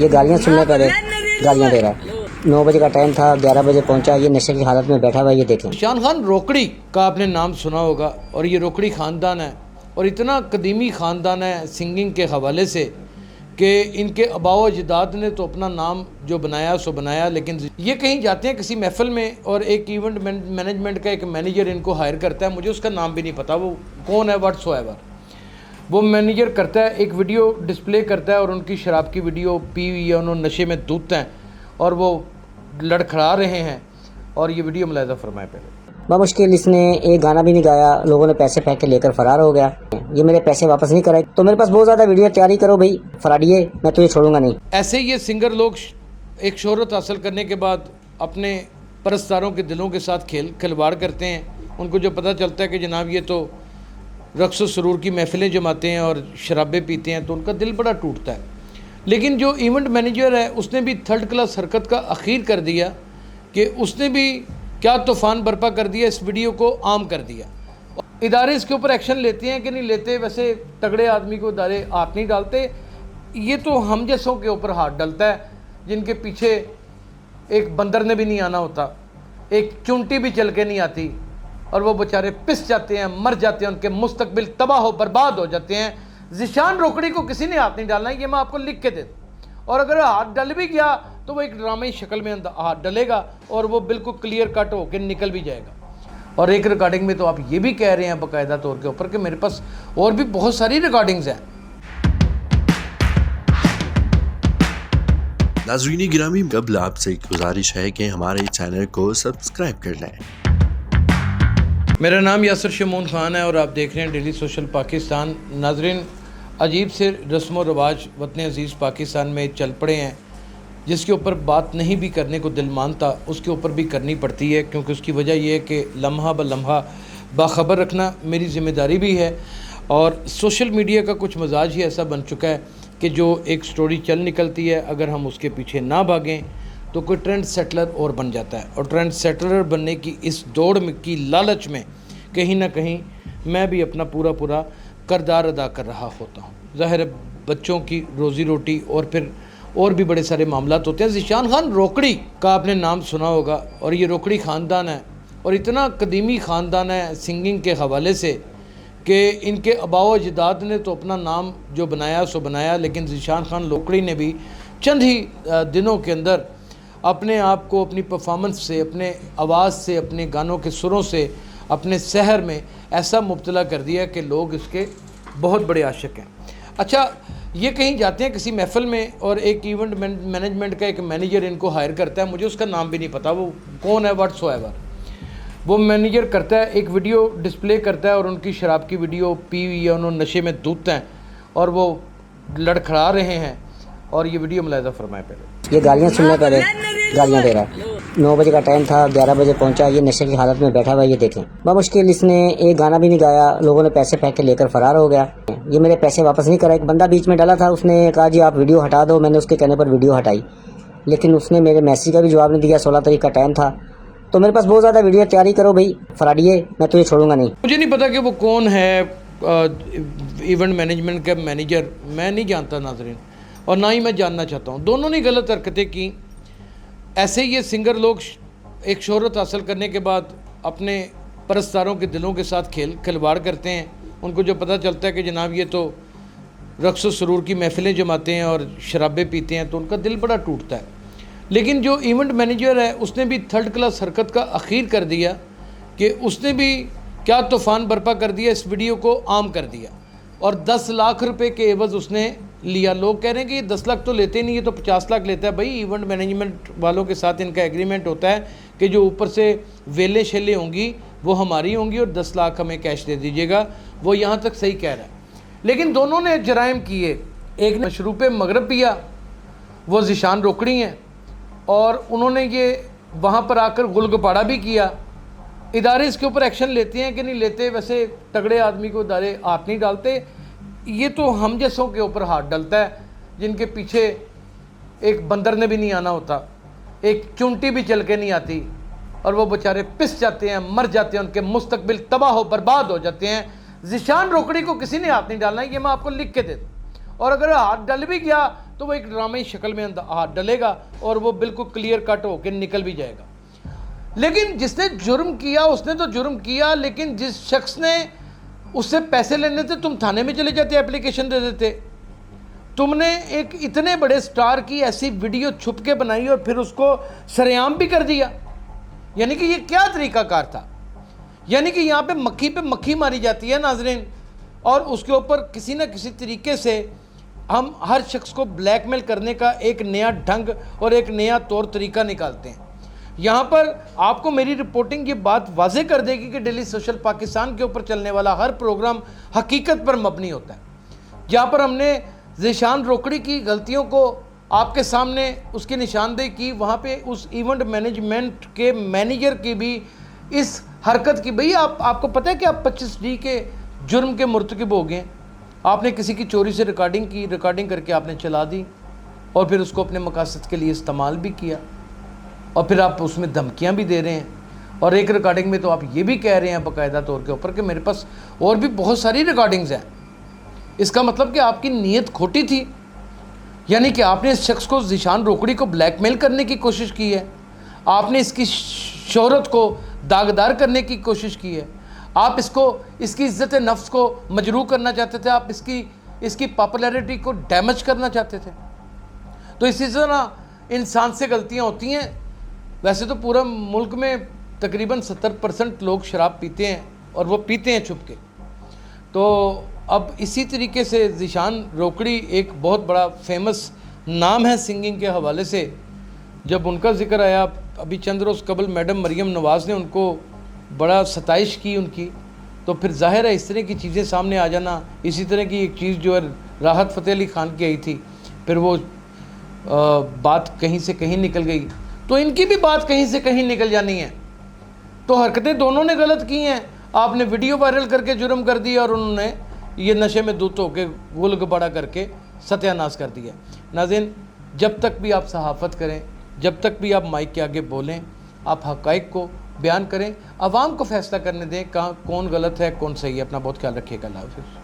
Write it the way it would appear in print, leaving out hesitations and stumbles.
یہ گالیاں سننے پہلے گالیاں دے رہا ہے. 9 بجے کا ٹائم تھا, 11 بجے پہنچا, یہ نشے کی حالت میں بیٹھا ہوا. یہ دیکھیں, ذیشان خان روکڑی کا آپ نے نام سنا ہوگا, اور یہ روکڑی خاندان ہے اور اتنا قدیمی خاندان ہے سنگنگ کے حوالے سے کہ ان کے آباء و اجداد نے تو اپنا نام جو بنایا سو بنایا. لیکن یہ کہیں جاتے ہیں کسی محفل میں اور ایک ایونٹ مینجمنٹ کا ایک مینیجر ان کو ہائر کرتا ہے, مجھے اس کا نام بھی نہیں پتا وہ کون ہے واٹس ایور. وہ مینیجر کرتا ہے, ایک ویڈیو ڈسپلے کرتا ہے اور ان کی شراب کی ویڈیو پی ہوئی ہے, انہوں نشے میں دھوت ہیں اور وہ لڑکھڑا رہے ہیں, اور یہ ویڈیو ملاحظہ فرمائے پہلے. بمشکل اس نے ایک گانا بھی نہیں گایا, لوگوں نے پیسے پھینک کے لے کر فرار ہو گیا. یہ میرے پیسے واپس نہیں کرائے, تو میرے پاس بہت زیادہ ویڈیو تیاری کرو بھائی, فراڈیے, میں تجھے چھوڑوں گا نہیں. ایسے یہ سنگر لوگ ایک شہرت حاصل کرنے کے بعد اپنے پرستاروں کے دلوں کے ساتھ کھلواڑ کرتے ہیں. ان کو جو پتہ چلتا ہے کہ جناب یہ تو رقص و سرور کی محفلیں جماتے ہیں اور شرابیں پیتے ہیں, تو ان کا دل بڑا ٹوٹتا ہے. لیکن جو ایونٹ مینیجر ہے اس نے بھی تھرڈ کلاس حرکت کا اخیر کر دیا کہ اس نے بھی کیا طوفان برپا کر دیا, اس ویڈیو کو عام کر دیا. ادارے اس کے اوپر ایکشن لیتے ہیں کہ نہیں لیتے, ویسے تگڑے آدمی کو ادارے ہاتھ نہیں ڈالتے. یہ تو ہم جیسوں کے اوپر ہاتھ ڈلتا ہے جن کے پیچھے ایک بندر نے بھی نہیں آنا ہوتا, ایک چونٹی بھی چل کے نہیں آتی, اور وہ بیچارے پس جاتے ہیں, مر جاتے ہیں, ان کے مستقبل تباہ و برباد ہو جاتے ہیں. ذیشان روکڑی کو کسی نے ہاتھ نہیں ڈالنا ہے, یہ میں آپ کو لکھ کے دے دوں. اور اگر ہاتھ ڈل بھی گیا تو وہ ایک ڈرامائی شکل میں ہاتھ ڈلے گا اور وہ بالکل کلیئر کٹ ہو کے نکل بھی جائے گا. اور ایک ریکارڈنگ میں تو آپ یہ بھی کہہ رہے ہیں باقاعدہ طور کے اوپر کہ میرے پاس اور بھی بہت ساری ریکارڈنگز ہیں. ناظرین گرامی, قبل آپ سے ایک گزارش ہے کہ ہمارے چینل کو سبسکرائب کر لیں. میرا نام یاسر شمون خان ہے اور آپ دیکھ رہے ہیں ڈیلی سوشل پاکستان. ناظرین, عجیب سے رسم و رواج وطن عزیز پاکستان میں چل پڑے ہیں, جس کے اوپر بات نہیں بھی کرنے کو دل مانتا اس کے اوپر بھی کرنی پڑتی ہے, کیونکہ اس کی وجہ یہ ہے کہ لمحہ بہ لمحہ باخبر رکھنا میری ذمہ داری بھی ہے. اور سوشل میڈیا کا کچھ مزاج ہی ایسا بن چکا ہے کہ جو ایک سٹوری چل نکلتی ہے, اگر ہم اس کے پیچھے نہ بھاگیں تو کوئی ٹرینڈ سیٹلر اور بن جاتا ہے. اور ٹرینڈ سیٹلر بننے کی اس دوڑ کی لالچ میں کہیں نہ کہیں میں بھی اپنا پورا کردار ادا کر رہا ہوتا ہوں. ظاہر ہے بچوں کی روزی روٹی اور پھر اور بھی بڑے سارے معاملات ہوتے ہیں. ذیشان خان روکڑی کا آپ نے نام سنا ہوگا, اور یہ روکڑی خاندان ہے اور اتنا قدیمی خاندان ہے سنگنگ کے حوالے سے کہ ان کے آباء و اجداد نے تو اپنا نام جو بنایا سو بنایا. لیکن ذیشان خان روکڑی نے بھی چند ہی دنوں کے اندر اپنے آپ کو اپنی پرفارمنس سے, اپنے آواز سے, اپنے گانوں کے سروں سے, اپنے سحر میں ایسا مبتلا کر دیا کہ لوگ اس کے بہت بڑے عاشق ہیں. اچھا, یہ کہیں جاتے ہیں کسی محفل میں اور ایک ایونٹ مینجمنٹ کا ایک مینیجر ان کو ہائر کرتا ہے, مجھے اس کا نام بھی نہیں پتا وہ کون ہے واٹس ایور. وہ مینیجر کرتا ہے, ایک ویڈیو ڈسپلے کرتا ہے اور ان کی شراب کی ویڈیو پی ہوئی ہے, انہوں نشے میں دھوت ہیں اور وہ لڑکھڑا رہے ہیں, اور یہ ویڈیو ملاحظہ فرمائے پہلے. یہ گالیاں سننے پہلے گالیاں دے رہا ہے. 9 بجے کا ٹائم تھا, 11 بجے پہنچا, یہ نشے کی حالت میں بیٹھا ہوا. یہ دیکھیں, بمشکل اس نے ایک گانا بھی نہیں گایا, لوگوں نے پیسے پھینک کے لے کر فرار ہو گیا. یہ میرے پیسے واپس نہیں کرائے. ایک بندہ بیچ میں ڈالا تھا, اس نے کہا جی آپ ویڈیو ہٹا دو, میں نے اس کے کہنے پر ویڈیو ہٹائی, لیکن اس نے میرے میسیج کا بھی جواب نہیں دیا. 16 تاریخ کا ٹائم تھا, تو میرے پاس بہت زیادہ ویڈیو تیاری کرو بھائی, فراڈیے, میں تجھے چھوڑوں گا نہیں. مجھے نہیں پتا کہ وہ کون ہے ایونٹ مینجمنٹ کا مینیجر, میں نہیں جانتا ناظرین, اور نہ ہی میں جاننا چاہتا ہوں. دونوں نے غلط حرکتیں کی. ایسے یہ سنگر لوگ ایک شہرت حاصل کرنے کے بعد اپنے پرستاروں کے دلوں کے ساتھ کھلواڑ کرتے ہیں. ان کو جو پتہ چلتا ہے کہ جناب یہ تو رقص و سرور کی محفلیں جماتے ہیں اور شرابیں پیتے ہیں, تو ان کا دل بڑا ٹوٹتا ہے. لیکن جو ایونٹ مینیجر ہے اس نے بھی تھرڈ کلاس حرکت کا اخیر کر دیا کہ اس نے بھی کیا طوفان برپا کر دیا, اس ویڈیو کو عام کر دیا, اور 10 لاکھ روپے کے عوض اس نے لیا. لوگ کہہ رہے ہیں کہ یہ 10 لاکھ تو لیتے نہیں, یہ تو 50 لاکھ لیتا ہے. بھائی ایونٹ مینجمنٹ والوں کے ساتھ ان کا ایگریمنٹ ہوتا ہے کہ جو اوپر سے ویلیں شیلیں ہوں گی وہ ہماری ہوں گی اور 10 لاکھ ہمیں کیش دے دیجیے گا. وہ یہاں تک صحیح کہہ رہا ہے. لیکن دونوں نے جرائم کیے. ایک نے مشروب مغرب پیا, وہ ذیشان روکڑی ہیں, اور انہوں نے یہ وہاں پر آ کر گلگپاڑا بھی کیا. ادارے اس کے اوپر ایکشن لیتے ہیں کہ نہیں لیتے, ویسے تگڑے آدمی کو ادارے ہاتھ نہیں ڈالتے. یہ تو ہم جیسوں کے اوپر ہاتھ ڈلتا ہے جن کے پیچھے ایک بندر نے بھی نہیں آنا ہوتا, ایک چونٹی بھی چل کے نہیں آتی, اور وہ بیچارے پس جاتے ہیں, مر جاتے ہیں, ان کے مستقبل تباہ و برباد ہو جاتے ہیں. ذیشان روکڑی کو کسی نے ہاتھ نہیں ڈالنا ہے, یہ میں آپ کو لکھ کے دے دوں. اور اگر ہاتھ ڈل بھی گیا تو وہ ایک ڈرامائی شکل میں ہاتھ ڈلے گا اور وہ بالکل کلیئر کٹ ہو کے نکل بھی جائے گا. لیکن جس نے جرم کیا اس نے تو جرم کیا, لیکن جس شخص نے اس سے پیسے لینے تھے تم تھانے میں چلے جاتے, اپلیکیشن دے دیتے. تم نے ایک اتنے بڑے سٹار کی ایسی ویڈیو چھپ کے بنائی اور پھر اس کو سرعام بھی کر دیا. یعنی کہ یہ کیا طریقہ کار تھا؟ یعنی کہ یہاں پہ مکھی ماری جاتی ہے ناظرین, اور اس کے اوپر کسی نہ کسی طریقے سے ہم ہر شخص کو بلیک میل کرنے کا ایک نیا ڈھنگ اور ایک نیا طور طریقہ نکالتے ہیں. یہاں پر آپ کو میری رپورٹنگ یہ بات واضح کر دے گی کہ ڈیلی سوشل پاکستان کے اوپر چلنے والا ہر پروگرام حقیقت پر مبنی ہوتا ہے. جہاں پر ہم نے ذیشان روکڑی کی غلطیوں کو آپ کے سامنے اس کی نشاندہی کی, وہاں پہ اس ایونٹ مینجمنٹ کے مینیجر کی بھی اس حرکت کی. بھئی آپ کو پتہ ہے کہ آپ 25D کے جرم کے مرتکب ہو گئے. آپ نے کسی کی چوری سے ریکارڈنگ کر کے آپ نے چلا دی اور پھر اس کو اپنے مقاصد کے لیے استعمال بھی کیا, اور پھر آپ اس میں دھمکیاں بھی دے رہے ہیں. اور ایک ریکارڈنگ میں تو آپ یہ بھی کہہ رہے ہیں باقاعدہ طور کے اوپر کہ میرے پاس اور بھی بہت ساری ریکارڈنگز ہیں. اس کا مطلب کہ آپ کی نیت کھوٹی تھی. یعنی کہ آپ نے اس شخص کو ذیشان روکڑی کو بلیک میل کرنے کی کوشش کی ہے, آپ نے اس کی شہرت کو داغدار کرنے کی کوشش کی ہے, آپ اس کی عزت نفس کو مجروح کرنا چاہتے تھے, آپ اس کی پاپولیرٹی کو ڈیمیج کرنا چاہتے تھے. تو اسی طرح انسان سے غلطیاں ہوتی ہیں. ویسے تو پورا ملک میں تقریباً 70% لوگ شراب پیتے ہیں اور وہ پیتے ہیں چھپ کے. تو اب اسی طریقے سے ذیشان روکڑی ایک بہت بڑا فیمس نام ہے سنگنگ کے حوالے سے. جب ان کا ذکر آیا ابھی چند روز قبل میڈم مریم نواز نے ان کو بڑا ستائش کی ان کی, تو پھر ظاہر ہے اس طرح کی چیزیں سامنے آ جانا. اسی طرح کی ایک چیز جو ہے راحت فتح علی خان کی آئی تھی, پھر وہ بات کہیں سے کہیں نکل گئی, تو ان کی بھی بات کہیں سے کہیں نکل جانی ہے. تو حرکتیں دونوں نے غلط کی ہیں. آپ نے ویڈیو وائرل کر کے جرم کر دیا اور انہوں نے یہ نشے میں دھت ہو کے گل گباڑا کر کے ستیہ ناش کر دیا. ناظرین, جب تک بھی آپ صحافت کریں, جب تک بھی آپ مائک کے آگے بولیں, آپ حقائق کو بیان کریں, عوام کو فیصلہ کرنے دیں کہاں کون غلط ہے کون صحیح ہے. اپنا بہت خیال رکھیے گا. اللہ حافظ.